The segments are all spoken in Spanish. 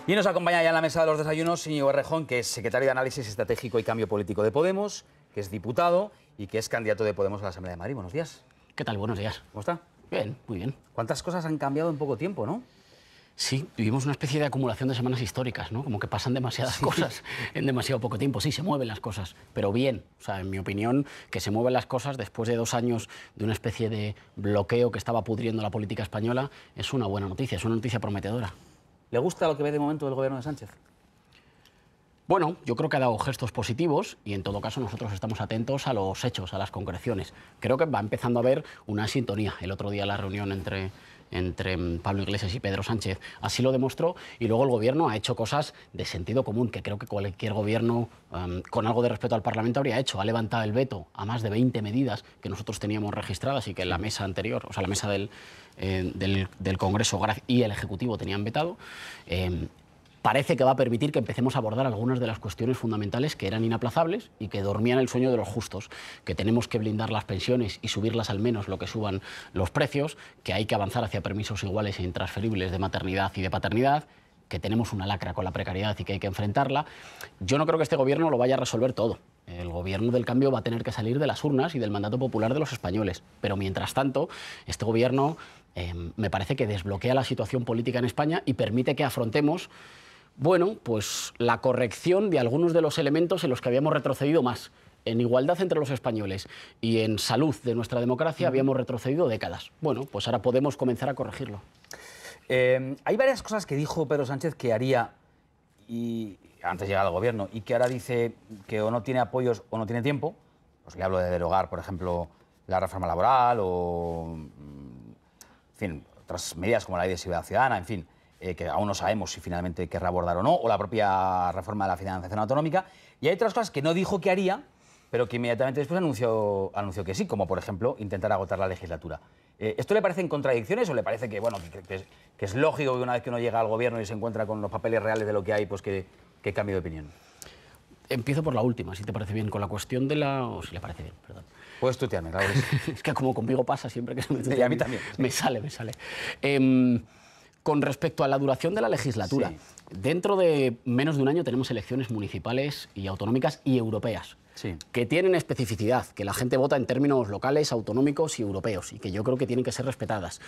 Y nos acompaña ya en la mesa de los desayunos Íñigo Errejón, que es secretario de Análisis Estratégico y Cambio Político de Podemos, que es diputado y que es candidato de Podemos a la Asamblea de Madrid. Buenos días. ¿Qué tal? Buenos días. ¿Cómo está? Bien, muy bien. ¿Cuántas cosas han cambiado en poco tiempo, no? Sí, vivimos una especie de acumulación de semanas históricas, ¿no? Como que pasan demasiadas cosas en demasiado poco tiempo. Sí, se mueven las cosas, pero bien. O sea, en mi opinión, que se mueven las cosas después de 2 años de una especie de bloqueo que estaba pudriendo la política española es una buena noticia, es una noticia prometedora. ¿Le gusta lo que ve de momento del gobierno de Sánchez? Bueno, yo creo que ha dado gestos positivos y en todo caso nosotros estamos atentos a los hechos, a las concreciones. Creo que va empezando a haber una sintonía. El otro día la reunión entre Pablo Iglesias y Pedro Sánchez así lo demostró, y luego el gobierno ha hecho cosas de sentido común que creo que cualquier gobierno con algo de respeto al Parlamento habría hecho. Ha levantado el veto a más de 20 medidas que nosotros teníamos registradas y que en la mesa anterior, o sea, la mesa del Congreso y el Ejecutivo tenían vetado. Parece que va a permitir que empecemos a abordar algunas de las cuestiones fundamentales que eran inaplazables y que dormían el sueño de los justos, que tenemos que blindar las pensiones y subirlas al menos lo que suban los precios, que hay que avanzar hacia permisos iguales e intransferibles de maternidad y de paternidad, que tenemos una lacra con la precariedad y que hay que enfrentarla. Yo no creo que este gobierno lo vaya a resolver todo. El gobierno del cambio va a tener que salir de las urnas y del mandato popular de los españoles. Pero mientras tanto, este gobierno me parece que desbloquea la situación política en España y permite que afrontemos, bueno, pues la corrección de algunos de los elementos en los que habíamos retrocedido más. En igualdad entre los españoles y en salud de nuestra democracia habíamos retrocedido décadas. Bueno, pues ahora podemos comenzar a corregirlo. Hay varias cosas que dijo Pedro Sánchez que haría y antes de llegar al gobierno y que ahora dice que o no tiene apoyos o no tiene tiempo. Pues le hablo de derogar, por ejemplo, la reforma laboral o, en fin, otras medidas como la ley de seguridad ciudadana, en fin, que aún no sabemos si finalmente querrá abordar o no, o la propia reforma de la financiación autonómica. Y hay otras cosas que no dijo que haría, pero que inmediatamente después anunció que sí, como por ejemplo intentar agotar la legislatura. ¿Esto le parecen contradicciones o le parece que, bueno, que es lógico que una vez que uno llega al gobierno y se encuentra con los papeles reales de lo que hay, pues que cambie de opinión? Empiezo por la última, si te parece bien, con la cuestión de la... o si le parece bien, perdón. Puedes tutearme, claro que sí. Es que como conmigo pasa siempre que se me tutea. Y a mí también. Me sale. Con respecto a la duración de la legislatura, sí. Dentro de menos de un año tenemos elecciones municipales y autonómicas y europeas, sí, que tienen especificidad, que la gente vota en términos locales, autonómicos y europeos, y que yo creo que tienen que ser respetadas.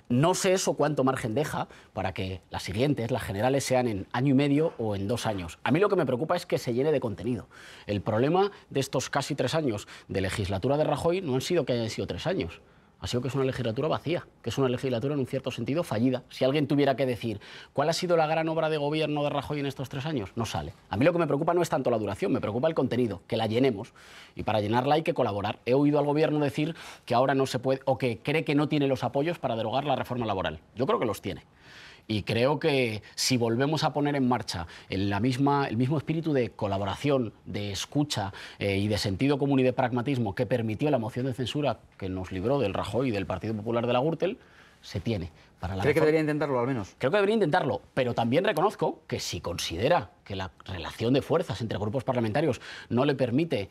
No sé eso cuánto margen deja para que las siguientes, las generales, sean en año y medio o en 2 años. A mí lo que me preocupa es que se llene de contenido. El problema de estos casi 3 años de legislatura de Rajoy no han sido que hayan sido 3 años. Ha sido que es una legislatura vacía, que es una legislatura en un cierto sentido fallida. Si alguien tuviera que decir cuál ha sido la gran obra de gobierno de Rajoy en estos 3 años, no sale. A mí lo que me preocupa no es tanto la duración, me preocupa el contenido, que la llenemos. Y para llenarla hay que colaborar. He oído al gobierno decir que ahora no se puede, o que cree que no tiene los apoyos para derogar la reforma laboral. Yo creo que los tiene. Y creo que si volvemos a poner en marcha el mismo espíritu de colaboración, de escucha y de sentido común y de pragmatismo que permitió la moción de censura que nos libró del Rajoy y del Partido Popular de la Gürtel, se tiene. ¿Cree que debería intentarlo al menos? Creo que debería intentarlo, pero también reconozco que si considera que la relación de fuerzas entre grupos parlamentarios no le permite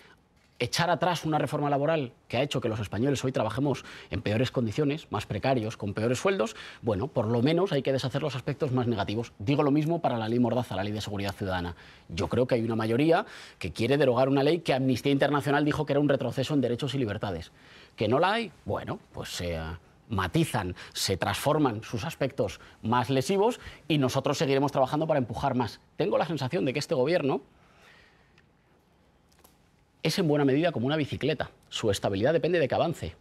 echar atrás una reforma laboral que ha hecho que los españoles hoy trabajemos en peores condiciones, más precarios, con peores sueldos, bueno, por lo menos hay que deshacer los aspectos más negativos. Digo lo mismo para la ley Mordaza, la ley de seguridad ciudadana. Yo creo que hay una mayoría que quiere derogar una ley que Amnistía Internacional dijo que era un retroceso en derechos y libertades. ¿Que no la hay? Bueno, pues se matizan, se transforman sus aspectos más lesivos y nosotros seguiremos trabajando para empujar más. Tengo la sensación de que este gobierno es en buena medida como una bicicleta. Su estabilidad depende de que avance.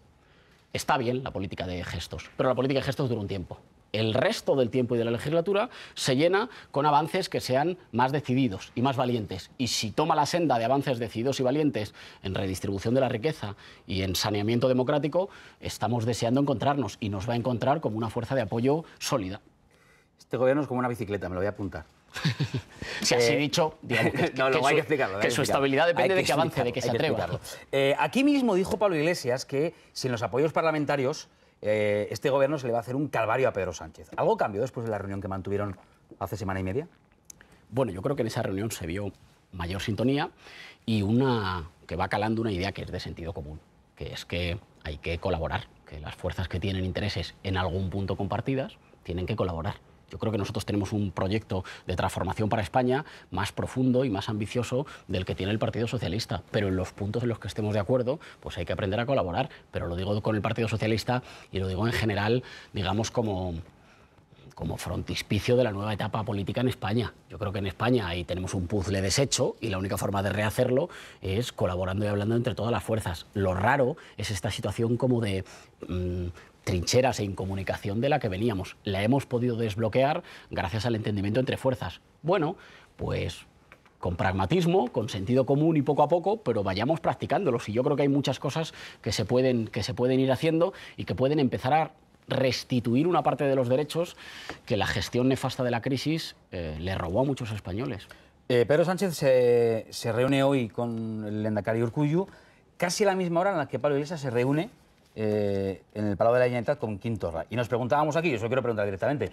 Está bien la política de gestos, pero la política de gestos dura un tiempo. El resto del tiempo y de la legislatura se llena con avances que sean más decididos y más valientes. Y si toma la senda de avances decididos y valientes en redistribución de la riqueza y en saneamiento democrático, estamos deseando encontrarnos y nos va a encontrar como una fuerza de apoyo sólida. Este gobierno es como una bicicleta, me lo voy a apuntar. Si así dicho, digamos hay que explicarlo. Que su estabilidad depende de que avance, de que se atreva. Aquí mismo dijo Pablo Iglesias que sin los apoyos parlamentarios este gobierno se le va a hacer un calvario a Pedro Sánchez. ¿Algo cambió después de la reunión que mantuvieron hace semana y media? Bueno, yo creo que en esa reunión se vio mayor sintonía y que va calando una idea que es de sentido común, que es que hay que colaborar, que las fuerzas que tienen intereses en algún punto compartidas tienen que colaborar. Yo creo que nosotros tenemos un proyecto de transformación para España más profundo y más ambicioso del que tiene el Partido Socialista. Pero en los puntos en los que estemos de acuerdo, pues hay que aprender a colaborar. Pero lo digo con el Partido Socialista y lo digo en general, digamos, como frontispicio de la nueva etapa política en España. Yo creo que en España ahí tenemos un puzzle deshecho y la única forma de rehacerlo es colaborando y hablando entre todas las fuerzas. Lo raro es esta situación como de trincheras e incomunicación de la que veníamos. La hemos podido desbloquear gracias al entendimiento entre fuerzas. Bueno, pues con pragmatismo, con sentido común y poco a poco, pero vayamos practicándolos. Y yo creo que hay muchas cosas que se pueden ir haciendo y que pueden empezar a restituir una parte de los derechos que la gestión nefasta de la crisis le robó a muchos españoles. Pedro Sánchez se reúne hoy con el lehendakari Urkullu casi a la misma hora en la que Pablo Iglesias se reúne en el Palau de la Generalitat con Quim Torra. Y nos preguntábamos aquí, yo quiero preguntar directamente,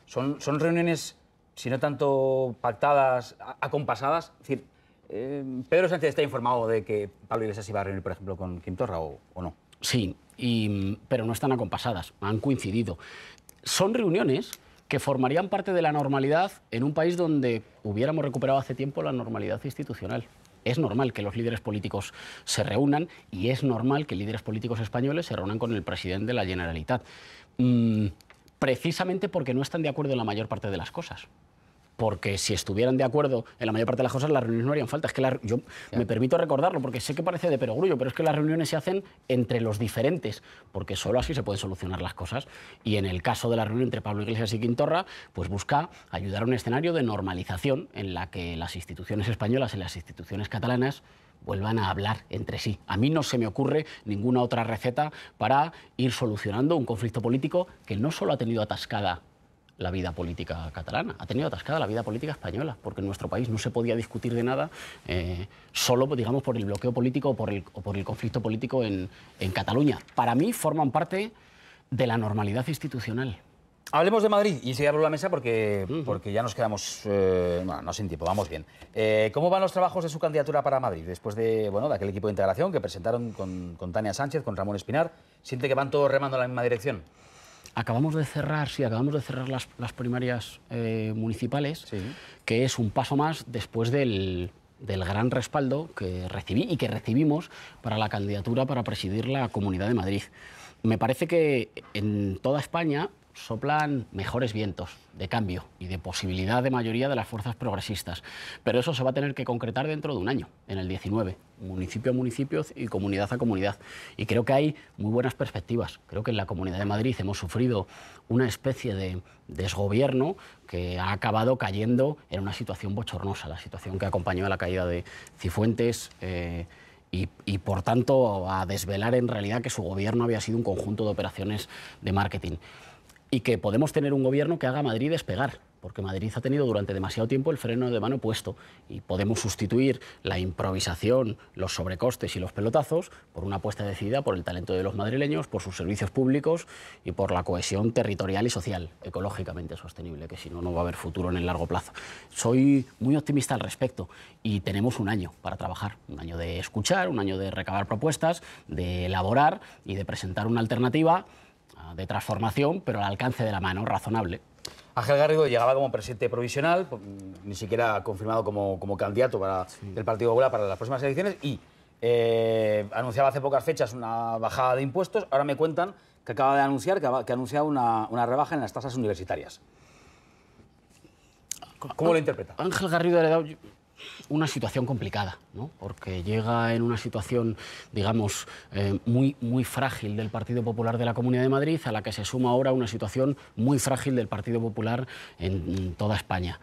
¿son reuniones, si no tanto pactadas, acompasadas? Es decir, ¿Pedro Sánchez está informado de que Pablo Iglesias iba a reunir, por ejemplo, con Quim Torra o no? Sí, pero no están acompasadas, han coincidido. Son reuniones que formarían parte de la normalidad en un país donde hubiéramos recuperado hace tiempo la normalidad institucional. Es normal que los líderes políticos se reúnan y es normal que líderes políticos españoles se reúnan con el presidente de la Generalitat. Precisamente porque no están de acuerdo en la mayor parte de las cosas. Porque si estuvieran de acuerdo en la mayor parte de las cosas, las reuniones no harían falta. Es que yo me permito recordarlo porque sé que parece de perogrullo, pero es que las reuniones se hacen entre los diferentes, porque solo así se pueden solucionar las cosas. Y en el caso de la reunión entre Pablo Iglesias y Quim Torra, pues busca ayudar a un escenario de normalización en la que las instituciones españolas y las instituciones catalanas vuelvan a hablar entre sí. A mí no se me ocurre ninguna otra receta para ir solucionando un conflicto político que no solo ha tenido atascada la vida política catalana, ha tenido atascada la vida política española, porque en nuestro país no se podía discutir de nada solo, digamos, por el bloqueo político o por el conflicto político en Cataluña. Para mí forman parte de la normalidad institucional. Hablemos de Madrid y se abro la mesa porque ya nos quedamos no sin tiempo, vamos bien. ¿Cómo van los trabajos de su candidatura para Madrid después de aquel equipo de integración que presentaron con Tania Sánchez, con Ramón Espinar? ¿Siente que van todos remando en la misma dirección? Acabamos de cerrar las primarias municipales, sí, que es un paso más después del gran respaldo que recibí y que recibimos para la candidatura para presidir la Comunidad de Madrid. Me parece que en toda España soplan mejores vientos de cambio y de posibilidad de mayoría de las fuerzas progresistas. Pero eso se va a tener que concretar dentro de un año, en el 19, municipio a municipio y comunidad a comunidad. Y creo que hay muy buenas perspectivas. Creo que en la Comunidad de Madrid hemos sufrido una especie de desgobierno que ha acabado cayendo en una situación bochornosa, la situación que acompañó a la caída de Cifuentes, y por tanto a desvelar en realidad que su gobierno había sido un conjunto de operaciones de marketing. Y que podemos tener un gobierno que haga a Madrid despegar, porque Madrid ha tenido durante demasiado tiempo el freno de mano puesto y podemos sustituir la improvisación, los sobrecostes y los pelotazos por una apuesta decidida por el talento de los madrileños, por sus servicios públicos y por la cohesión territorial y social, ecológicamente sostenible, que si no, no va a haber futuro en el largo plazo. Soy muy optimista al respecto y tenemos un año para trabajar, un año de escuchar, un año de recabar propuestas, de elaborar y de presentar una alternativa de transformación, pero al alcance de la mano, razonable. Ángel Garrido llegaba como presidente provisional, ni siquiera confirmado como candidato del Partido Popular para las próximas elecciones, y anunciaba hace pocas fechas una bajada de impuestos. Ahora me cuentan que acaba de anunciar que ha anunciado una rebaja en las tasas universitarias. ¿Cómo lo interpreta? Ángel Garrido ha heredado una situación complicada, ¿no? Porque llega en una situación, digamos, muy frágil del Partido Popular de la Comunidad de Madrid, a la que se suma ahora una situación muy frágil del Partido Popular en toda España.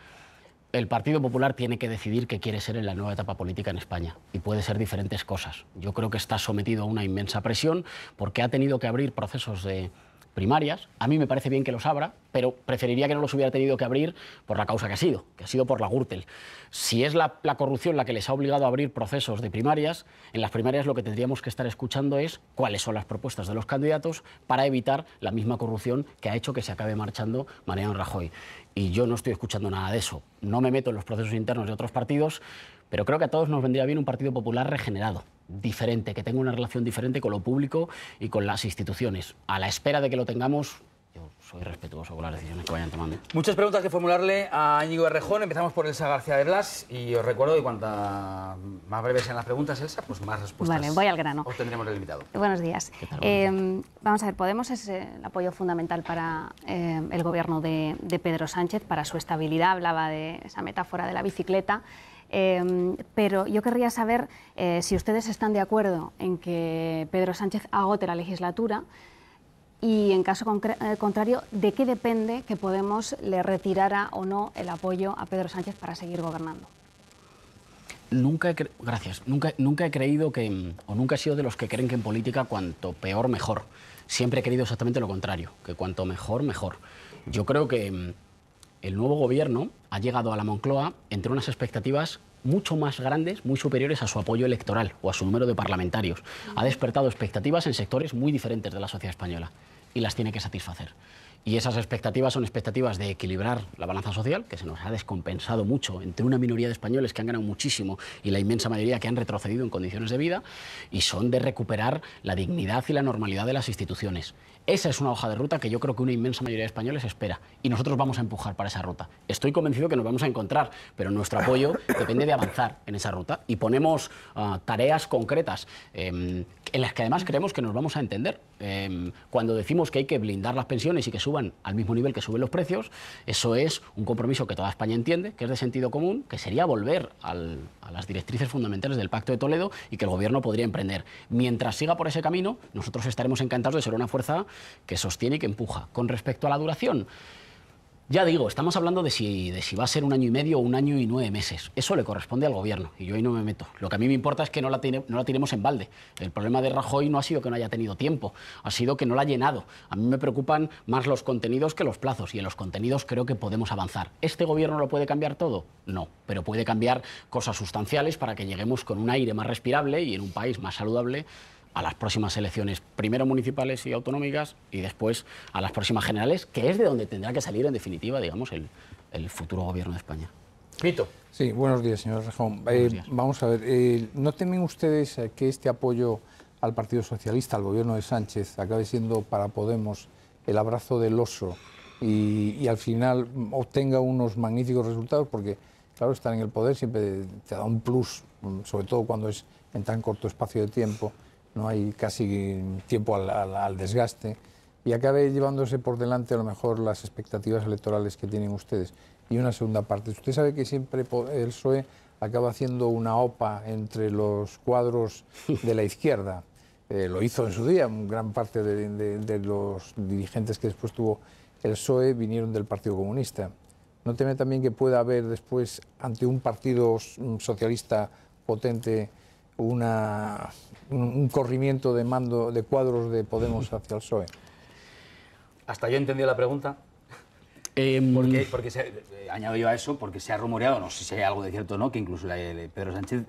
El Partido Popular tiene que decidir qué quiere ser en la nueva etapa política en España, y puede ser diferentes cosas. Yo creo que está sometido a una inmensa presión porque ha tenido que abrir procesos de primarias. A mí me parece bien que los abra, pero preferiría que no los hubiera tenido que abrir por la causa que ha sido por la Gürtel. Si es la corrupción la que les ha obligado a abrir procesos de primarias, en las primarias lo que tendríamos que estar escuchando es cuáles son las propuestas de los candidatos para evitar la misma corrupción que ha hecho que se acabe marchando Mariano Rajoy. Y yo no estoy escuchando nada de eso. No me meto en los procesos internos de otros partidos, pero creo que a todos nos vendría bien un Partido Popular regenerado, diferente, que tenga una relación diferente con lo público y con las instituciones. A la espera de que lo tengamos, Yo soy respetuoso con las decisiones que vayan tomando. Muchas preguntas que formularle a Íñigo Errejón. Empezamos por Elsa García de Blas y os recuerdo que cuanta más breves sean las preguntas, Elsa, pues más respuestas. Vale, voy al grano. Obtendremos del invitado. Buenos días. ¿Qué tal? Vamos a ver, Podemos es el apoyo fundamental para el gobierno de Pedro Sánchez, para su estabilidad. Hablaba de esa metáfora de la bicicleta. Pero yo querría saber si ustedes están de acuerdo en que Pedro Sánchez agote la legislatura y, en caso contrario, ¿de qué depende que Podemos le retirara o no el apoyo a Pedro Sánchez para seguir gobernando? Gracias. Nunca he creído que, o nunca he sido de los que creen que en política cuanto peor, mejor. Siempre he querido exactamente lo contrario, que cuanto mejor, mejor. Yo creo que el nuevo gobierno ha llegado a la Moncloa entre unas expectativas mucho más grandes, muy superiores a su apoyo electoral o a su número de parlamentarios. Ha despertado expectativas en sectores muy diferentes de la sociedad española y las tiene que satisfacer. Y esas expectativas son expectativas de equilibrar la balanza social, que se nos ha descompensado mucho entre una minoría de españoles que han ganado muchísimo y la inmensa mayoría que han retrocedido en condiciones de vida, y son de recuperar la dignidad y la normalidad de las instituciones. Esa es una hoja de ruta que yo creo que una inmensa mayoría de españoles espera, y nosotros vamos a empujar para esa ruta. Estoy convencido que nos vamos a encontrar, pero nuestro apoyo depende de avanzar en esa ruta, y ponemos tareas concretas en las que además creemos que nos vamos a entender. Cuando decimos que hay que blindar las pensiones y que suban al mismo nivel que suben los precios, eso es un compromiso que toda España entiende, que es de sentido común, que sería volver a las directrices fundamentales del Pacto de Toledo y que el Gobierno podría emprender. Mientras siga por ese camino, nosotros estaremos encantados de ser una fuerza que sostiene y que empuja. Con respecto a la duración, ya digo, estamos hablando de si va a ser 1 año y medio o 1 año y 9 meses. Eso le corresponde al Gobierno y yo ahí no me meto. Lo que a mí me importa es que no la tiremos en balde. El problema de Rajoy no ha sido que no haya tenido tiempo, ha sido que no la ha llenado. A mí me preocupan más los contenidos que los plazos, y en los contenidos creo que podemos avanzar. ¿Este Gobierno lo puede cambiar todo? No, pero puede cambiar cosas sustanciales para que lleguemos con un aire más respirable y en un país más saludable a las próximas elecciones, primero municipales y autonómicas y después a las próximas generales, que es de donde tendrá que salir, en definitiva, digamos, el futuro gobierno de España. Pito. Sí, buenos días, señor Errejón. Días. Vamos a ver, ¿no temen ustedes que este apoyo al Partido Socialista, al gobierno de Sánchez, acabe siendo para Podemos el abrazo del oso y al final obtenga unos magníficos resultados? Porque, claro, estar en el poder siempre te da un plus, sobre todo cuando es en tan corto espacio de tiempo. No hay casi tiempo al desgaste, y acabe llevándose por delante a lo mejor las expectativas electorales que tienen ustedes. Y una segunda parte, usted sabe que siempre el PSOE acaba haciendo una OPA entre los cuadros de la izquierda. Lo hizo en su día, gran parte de los dirigentes que después tuvo el PSOE vinieron del Partido Comunista. ¿No teme también que pueda haber después, ante un partido socialista potente, un corrimiento de mando de cuadros de Podemos hacia el PSOE? Hasta yo he entendido la pregunta. Porque añado yo a eso, porque se ha rumoreado, no sé si hay algo de cierto o no, que incluso Pedro Sánchez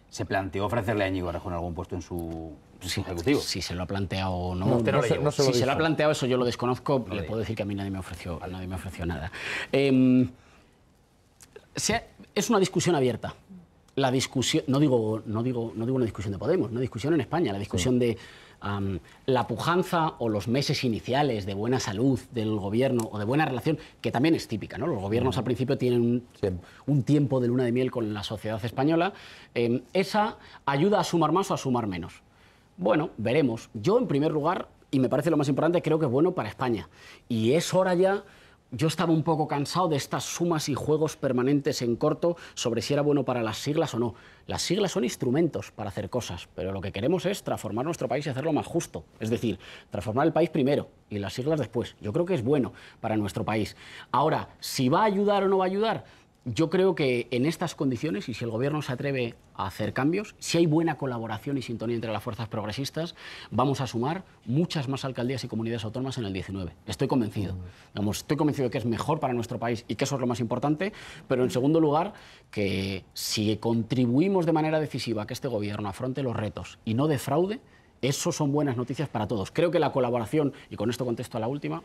se planteó ofrecerle a Íñigo Errejón algún puesto en su ejecutivo. Si se lo ha planteado o no. Si se lo ha planteado, eso yo lo desconozco. Le puedo decir que a mí nadie me ofreció nada. Es una discusión abierta. La discusión, no digo una discusión de Podemos, una discusión en España, la discusión de la pujanza o los meses iniciales de buena salud del gobierno o de buena relación, que también es típica, ¿no? Los gobiernos al principio tienen un tiempo de luna de miel con la sociedad española. Esa ayuda a sumar más o a sumar menos. Bueno, veremos. Yo, en primer lugar, y me parece lo más importante, creo que es bueno para España. Y es hora ya. Yo estaba un poco cansado de estas sumas y juegos permanentes en corto sobre si era bueno para las siglas o no. Las siglas son instrumentos para hacer cosas, pero lo que queremos es transformar nuestro país y hacerlo más justo. Es decir, transformar el país primero y las siglas después. Yo creo que es bueno para nuestro país. Ahora, si va a ayudar o no va a ayudar, yo creo que en estas condiciones, y si el Gobierno se atreve a hacer cambios, si hay buena colaboración y sintonía entre las fuerzas progresistas, vamos a sumar muchas más alcaldías y comunidades autónomas en el 19. Estoy convencido. Estoy convencido de que es mejor para nuestro país y que eso es lo más importante, pero en segundo lugar, que si contribuimos de manera decisiva a que este Gobierno afronte los retos y no defraude, eso son buenas noticias para todos. Creo que la colaboración, y con esto contesto a la última,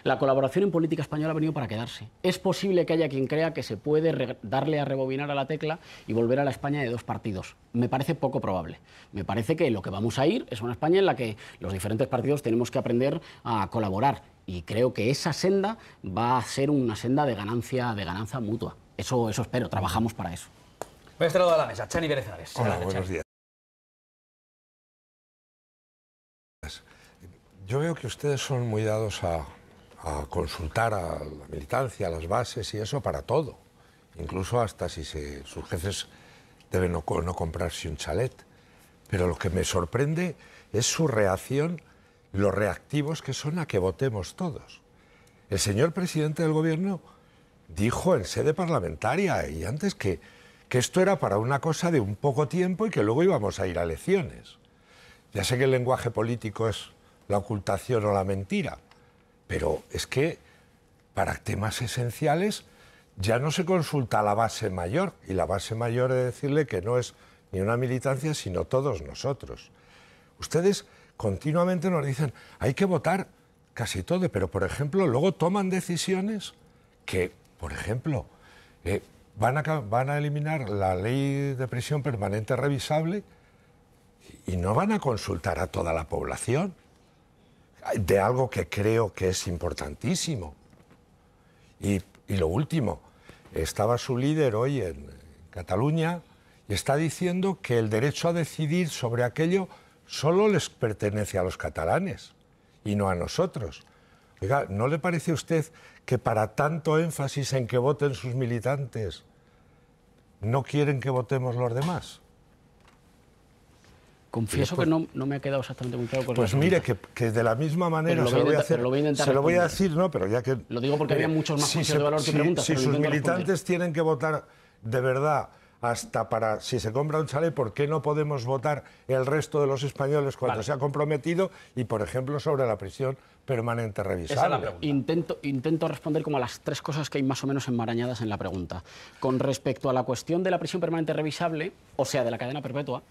la colaboración en política española ha venido para quedarse. Es posible que haya quien crea que se puede darle a rebobinar a la tecla y volver a la España de dos partidos. Me parece poco probable. Me parece que lo que vamos a ir es una España en la que los diferentes partidos tenemos que aprender a colaborar. Y creo que esa senda va a ser una senda de ganancia mutua. Eso espero, trabajamos para eso. Voy a este lado de la mesa, Chani Pérez Ares. Hola, Adelante, buenos Chani. días. Yo veo que ustedes son muy dados a consultar a la militancia, a las bases y eso para todo. Incluso hasta si sus jefes deben no comprarse un chalet. Pero lo que me sorprende es su reacción, los reactivos que son a que votemos todos. El señor presidente del gobierno dijo en sede parlamentaria y antes que esto era para una cosa de un poco tiempo y que luego íbamos a ir a elecciones. Ya sé que el lenguaje político es la ocultación o la mentira, pero es que para temas esenciales ya no se consulta a la base mayor, y la base mayor es decirle que no es ni una militancia, sino todos nosotros. Ustedes continuamente nos dicen, hay que votar casi todo, pero por ejemplo luego toman decisiones que, por ejemplo, van a eliminar la ley de prisión permanente revisable y no van a consultar a toda la población de algo que creo que es importantísimo. Y lo último, estaba su líder hoy en Cataluña y está diciendo que el derecho a decidir sobre aquello solo les pertenece a los catalanes y no a nosotros. Oiga, ¿no le parece a usted que para tanto énfasis en que voten sus militantes no quieren que votemos los demás? Confieso que no me ha quedado exactamente muy claro. Pues mire, que de la misma manera se lo voy a hacer. Se lo voy a decir, no, pero ya que... Lo digo porque había muchos más juicios de valor que preguntas. Si sus militantes tienen que votar de verdad hasta para si se compra un chalet, ¿por qué no podemos votar el resto de los españoles cuando se ha comprometido? Y, por ejemplo, sobre la prisión permanente revisable. Intento responder como a las tres cosas que hay más o menos enmarañadas en la pregunta. Con respecto a la cuestión de la prisión permanente revisable, o sea, de la cadena perpetua,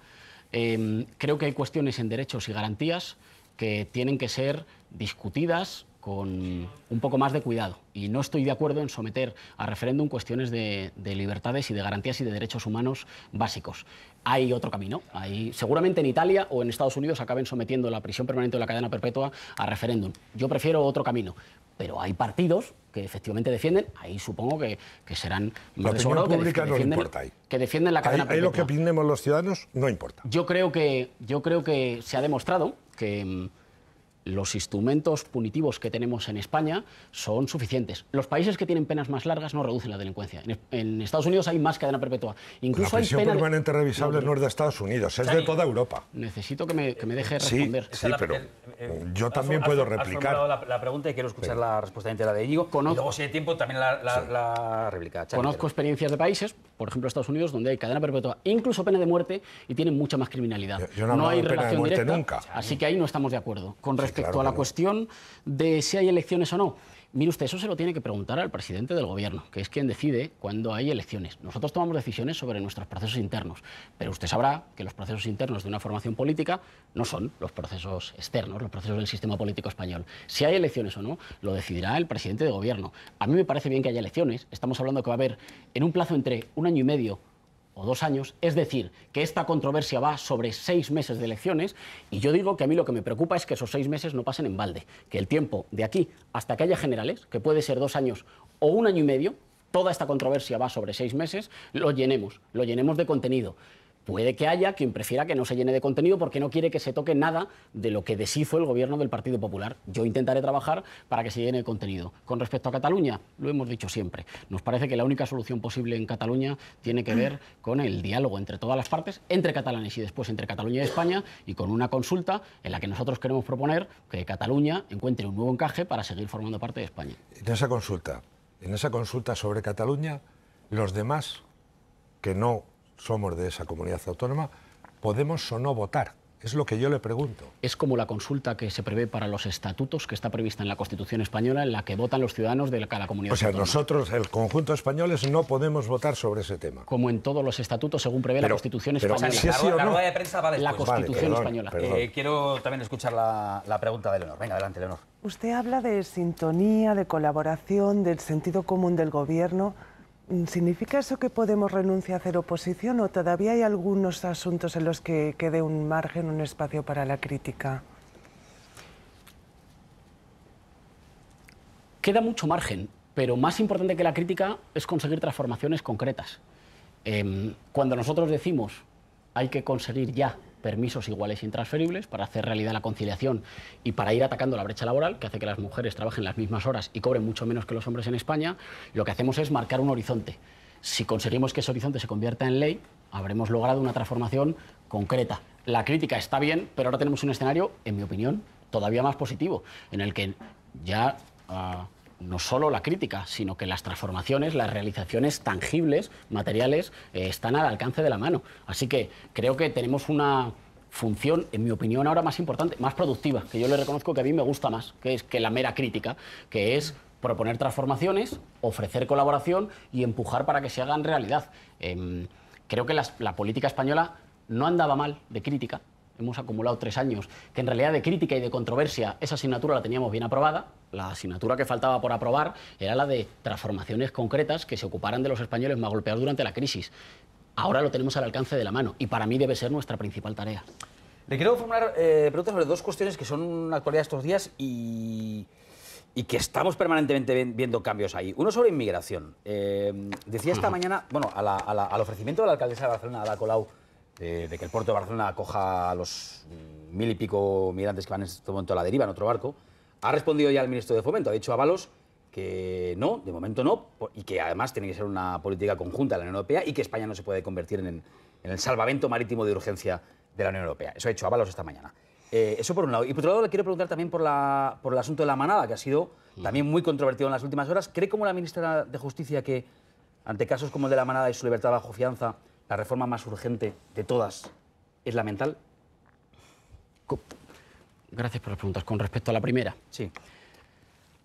creo que hay cuestiones en derechos y garantías que tienen que ser discutidas con un poco más de cuidado. Y no estoy de acuerdo en someter a referéndum cuestiones de libertades y de garantías y de derechos humanos básicos. Hay otro camino. Seguramente en Italia o en Estados Unidos acaben sometiendo la prisión permanente o la cadena perpetua a referéndum. Yo prefiero otro camino. Pero hay partidos que efectivamente defienden, ahí supongo que serán más de sobrado, que defienden la cadena perpetua. Ahí lo que opinemos los ciudadanos no importa. Yo creo que se ha demostrado que los instrumentos punitivos que tenemos en España son suficientes. Los países que tienen penas más largas no reducen la delincuencia. En Estados Unidos hay más cadena perpetua. Incluso la prisión permanente revisable no es de Estados Unidos, es de toda Europa. Necesito que me deje responder. Sí, pero yo también puedo replicar. Has la pregunta y quiero escuchar la respuesta entera de Íñigo. Y luego, si hay tiempo, también la réplica. Conozco experiencias de países, por ejemplo Estados Unidos, donde hay cadena perpetua, incluso pena de muerte, y tienen mucha más criminalidad. Yo no hay relación directa, nunca. Así que ahí no estamos de acuerdo. Con respecto a la cuestión de si hay elecciones o no, mire usted, eso se lo tiene que preguntar al presidente del gobierno, que es quien decide cuándo hay elecciones. Nosotros tomamos decisiones sobre nuestros procesos internos, pero usted sabrá que los procesos internos de una formación política no son los procesos externos, los procesos del sistema político español. Si hay elecciones o no, lo decidirá el presidente de gobierno. A mí me parece bien que haya elecciones. Estamos hablando que va a haber en un plazo entre 1 año y medio o 2 años, es decir, que esta controversia va sobre 6 meses de elecciones, y yo digo que a mí lo que me preocupa es que esos 6 meses no pasen en balde, que el tiempo de aquí hasta que haya generales, que puede ser 2 años o 1 año y medio, toda esta controversia va sobre 6 meses, lo llenemos de contenido. Puede que haya quien prefiera que no se llene de contenido porque no quiere que se toque nada de lo que deshizo el gobierno del Partido Popular. Yo intentaré trabajar para que se llene de contenido. Con respecto a Cataluña, lo hemos dicho siempre. Nos parece que la única solución posible en Cataluña tiene que ver con el diálogo entre todas las partes, entre catalanes y después entre Cataluña y España, y con una consulta en la que nosotros queremos proponer que Cataluña encuentre un nuevo encaje para seguir formando parte de España. En esa consulta sobre Cataluña, los demás que no somos de esa comunidad autónoma, ¿podemos o no votar? Es lo que yo le pregunto. Es como la consulta que se prevé para los estatutos, que está prevista en la Constitución española, en la que votan los ciudadanos de cada comunidad autónoma. O sea, nosotros, el conjunto de españoles, no podemos votar sobre ese tema. Como en todos los estatutos, según prevé la Constitución española. ¿Sí o no? La rueda de prensa va después. La Constitución española. Quiero también escuchar la pregunta de Leonor. Venga, adelante, Leonor. Usted habla de sintonía, de colaboración, del sentido común del gobierno. ¿Significa eso que Podemos renuncia a hacer oposición o todavía hay algunos asuntos en los que quede un margen, un espacio para la crítica? Queda mucho margen, pero más importante que la crítica es conseguir transformaciones concretas. Cuando nosotros decimos hay que conseguir ya permisos iguales e intransferibles para hacer realidad la conciliación y para ir atacando la brecha laboral, que hace que las mujeres trabajen las mismas horas y cobren mucho menos que los hombres en España, lo que hacemos es marcar un horizonte. Si conseguimos que ese horizonte se convierta en ley, habremos logrado una transformación concreta. La crítica está bien, pero ahora tenemos un escenario, en mi opinión, todavía más positivo, en el que ya no solo la crítica, sino que las transformaciones, las realizaciones tangibles, materiales, están al alcance de la mano. Así que creo que tenemos una función, en mi opinión, ahora más importante, más productiva, que yo le reconozco que a mí me gusta más, que es que la mera crítica, que es proponer transformaciones, ofrecer colaboración y empujar para que se hagan realidad. Creo que la política española no andaba mal de crítica. Hemos acumulado 3 años que en realidad de crítica y de controversia esa asignatura la teníamos bien aprobada. La asignatura que faltaba por aprobar era la de transformaciones concretas que se ocuparan de los españoles más golpeados durante la crisis. Ahora lo tenemos al alcance de la mano y para mí debe ser nuestra principal tarea. Le quiero formular preguntas sobre 2 cuestiones que son actualidad estos días y que estamos permanentemente viendo cambios ahí. Uno sobre inmigración. Decía esta mañana, bueno, al ofrecimiento de la alcaldesa de Barcelona, Ada Colau, de que el puerto de Barcelona acoja a los 1000 y pico migrantes que van en este momento a la deriva en otro barco, ha respondido ya el ministro de Fomento, ha dicho a Ábalos que no, de momento no, y que además tiene que ser una política conjunta de la Unión Europea y que España no se puede convertir en el salvamento marítimo de urgencia de la Unión Europea. Eso ha dicho Ábalos esta mañana. Eso por un lado. Y por otro lado le quiero preguntar también por el asunto de la manada, que ha sido también muy controvertido en las últimas horas. ¿Cree como la ministra de Justicia que ante casos como el de la manada y su libertad bajo fianza, la reforma más urgente de todas es la mental? Gracias por las preguntas. Con respecto a la primera. Sí.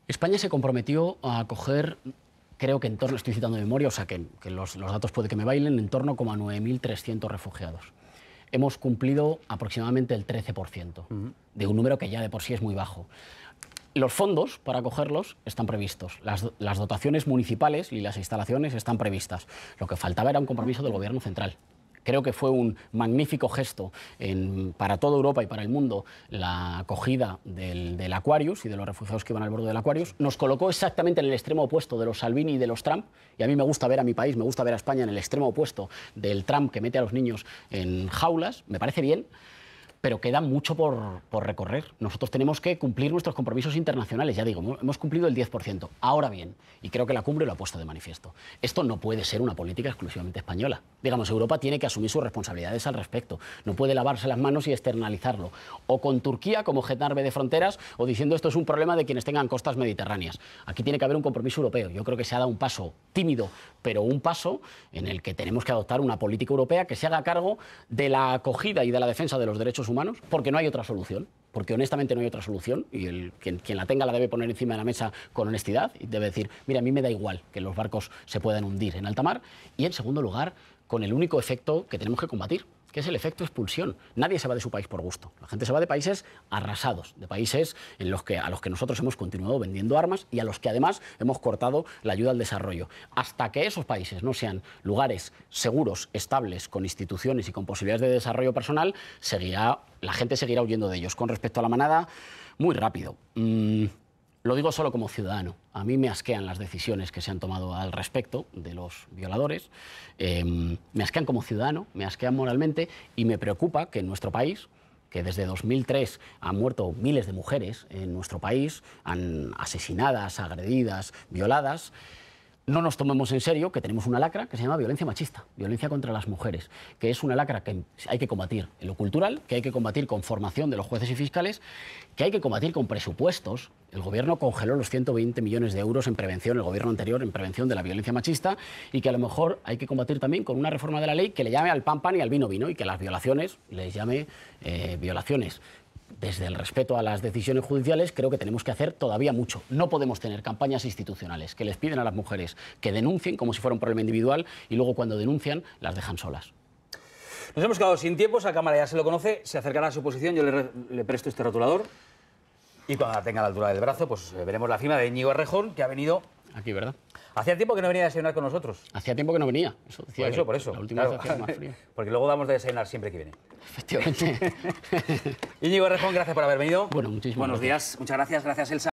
España se comprometió a acoger, creo que en torno, estoy citando de memoria, o sea que los datos puede que me bailen, en torno como a 9.300 refugiados. Hemos cumplido aproximadamente el 13%, de un número que ya de por sí es muy bajo. Los fondos para acogerlos están previstos, las dotaciones municipales y las instalaciones están previstas. Lo que faltaba era un compromiso del Gobierno central. Creo que fue un magnífico gesto para toda Europa y para el mundo la acogida del Aquarius y de los refugiados que iban al borde del Aquarius. Nos colocó exactamente en el extremo opuesto de los Salvini y de los Trump. Y a mí me gusta ver a mi país, me gusta ver a España en el extremo opuesto del Trump que mete a los niños en jaulas. Me parece bien, pero queda mucho por recorrer. Nosotros tenemos que cumplir nuestros compromisos internacionales. Ya digo, hemos cumplido el 10%. Ahora bien, y creo que la cumbre lo ha puesto de manifiesto, esto no puede ser una política exclusivamente española. Digamos, Europa tiene que asumir sus responsabilidades al respecto. No puede lavarse las manos y externalizarlo. O con Turquía como gendarme de fronteras, o diciendo esto es un problema de quienes tengan costas mediterráneas. Aquí tiene que haber un compromiso europeo. Yo creo que se ha dado un paso tímido, pero un paso en el que tenemos que adoptar una política europea que se haga cargo de la acogida y de la defensa de los derechos humanos, porque no hay otra solución, porque honestamente no hay otra solución y quien la tenga la debe poner encima de la mesa con honestidad y debe decir, mira, a mí me da igual que los barcos se puedan hundir en alta mar y, en segundo lugar, con el único efecto que tenemos que combatir, que es el efecto expulsión. Nadie se va de su país por gusto. La gente se va de países arrasados, de países a los que nosotros hemos continuado vendiendo armas y a los que además hemos cortado la ayuda al desarrollo. Hasta que esos países no sean lugares seguros, estables, con instituciones y con posibilidades de desarrollo personal, la gente seguirá huyendo de ellos. Con respecto a la manada, muy rápido. Lo digo solo como ciudadano. A mí me asquean las decisiones que se han tomado al respecto de los violadores. Me asquean como ciudadano, me asquean moralmente y me preocupa que en nuestro país, que desde 2003 han muerto miles de mujeres en nuestro país, asesinadas, agredidas, violadas, no nos tomemos en serio que tenemos una lacra que se llama violencia machista, violencia contra las mujeres, que es una lacra que hay que combatir en lo cultural, que hay que combatir con formación de los jueces y fiscales, que hay que combatir con presupuestos. El Gobierno congeló los 120 millones de euros en prevención, el Gobierno anterior, en prevención de la violencia machista, y que a lo mejor hay que combatir también con una reforma de la ley que le llame al pan pan y al vino vino, y que a las violaciones les llame violaciones. Desde el respeto a las decisiones judiciales, creo que tenemos que hacer todavía mucho. No podemos tener campañas institucionales que les piden a las mujeres que denuncien como si fuera un problema individual y luego cuando denuncian las dejan solas. Nos hemos quedado sin tiempo, esa cámara ya se lo conoce, se acercará a su posición, yo le presto este rotulador y cuando la tenga a la altura del brazo, pues veremos la firma de Íñigo Errejón, que ha venido... Aquí, ¿verdad? Hacía tiempo que no venía a desayunar con nosotros. Hacía tiempo que no venía. Eso decía por eso. La última claro. vez hacía más frío. Porque luego damos de desayunar siempre que viene. Efectivamente. Íñigo Errejón, gracias por haber venido. Bueno, muchísimas Buenos gracias. días. Muchas gracias. Gracias, Elsa.